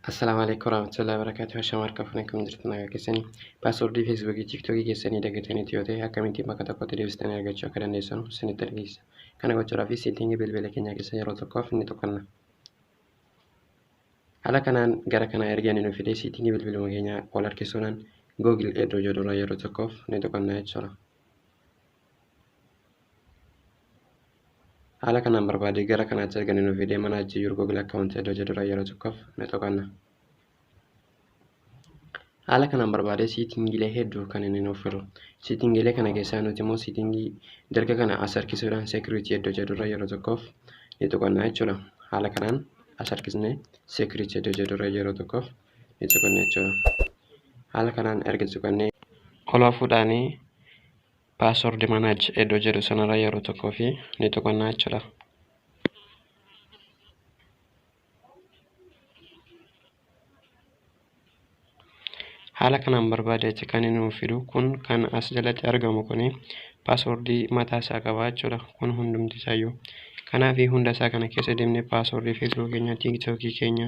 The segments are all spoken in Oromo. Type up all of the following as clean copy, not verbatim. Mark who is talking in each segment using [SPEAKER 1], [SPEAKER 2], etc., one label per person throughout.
[SPEAKER 1] Assalamualaikum warahmatullahi wabarakatuh. Shamarka kafanakum jirtan aga kesani. Password Facebook, TikTok kesani dagatani tiyote akkamitti bakka tokkotti deebistanii argachuu akka dandeessan isinitti agarsiisa. Kana gochuudhaaf setting bilbila keenya keessa yeroo tokkoof ni tuqanna. Haala kanaan gara kana erganii nu fidee setting bilbiluma keenya ol harkisuudhaan Google iddoo jedhurra yeroo tokkoof ni tuqanna jechuudha. Haala kanaan barbaade gara kanaatti erganii nu fidee mana achi jiru Google account iddoo jedhurra yeroo tokkoof ni tuqanna. Haala kanaan barbaade settingiilee hedduu kan inni nuuf fidu. Settingiilee kana keessaa nuti immoo settingii dalga kana as harkisuudhaan security iddoo jedhurra yeroo tokkoof ni tuqanna jechuudha. Haala kanaan as harkisnee security iddoo jedhurra yeroo tokkoof ni tuqanna jechuudha. Haala kanaan erga tuqannee ol fuudhaanii password manage iddoo jedhu sanarra yeroo tokkoof ni tuqanna jechuudha. Haala kanaan barbaadetti kan inni nuuf fidu kun kan as jalatti argamu kuni passwordii mataa isaa qaba jechuudha. Kun hundumti isaayyuu. Kanaaf hunda isaa kana keessa deemnee passwordii Facebook keenya, TikTok keenya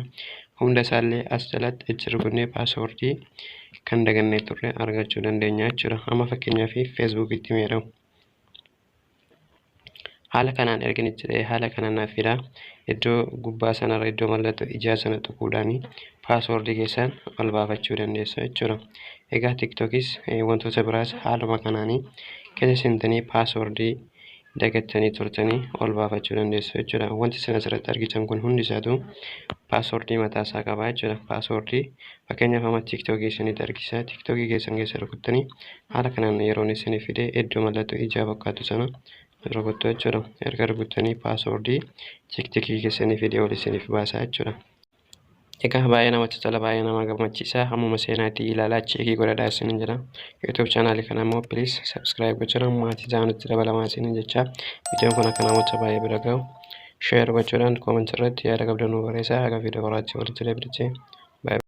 [SPEAKER 1] hunda isaallee as jalatti itti rukunnee passwordii kan dagannee turre argachuu dandeenya jechuudha. Amma fakkeenyaaf Facebook itti meedhamu. Haala kanaan erganitti ta'e haala kanaan naaf fida. Iddoo gubbaa sanarra iddoo mallattoo ijaa sana tuquudhaan passwordii keessan ol baafachuu dandeessu jechuudha. Egaa TikTokis wantoota biraas haaluma kanaanii keessa seentanii passwordii dagattanii turtanii ol baafachuu dandeessu jechuudha. Wanti isin asirratti argitan kun hundi isaatu passwordii mataa isaa qaba jechuudha. Passwordii fakkeenyaaf amma TikTokii isinitti argisiisa. TikTokii keessan keessa rukuttanii haala kanaan yeroon isin fidee iddoo mallattoo ijaa fakkaatu sana rukuttu jechuudha. Erga rukuttanii passwordii TikTokii keessanii fidee ol isiniif baasa jechuudha. Egaa baay'ee namatti tola, baay'ee nama gammachiisa. Hammuma seenaatii ilaalaa cheekii godhadhaa isiniin jedha. YouTube channel kana immoo please subscribe gochuudhaan maatii ta'anutti dabalamaa isiniin jecha. Viidiyoon kun akka namoota baay'ee bira gahu share gochuudhaan comment irratti yaada qabdan nu barreessaa. Haga viidiyoo biraatti walitti deebinee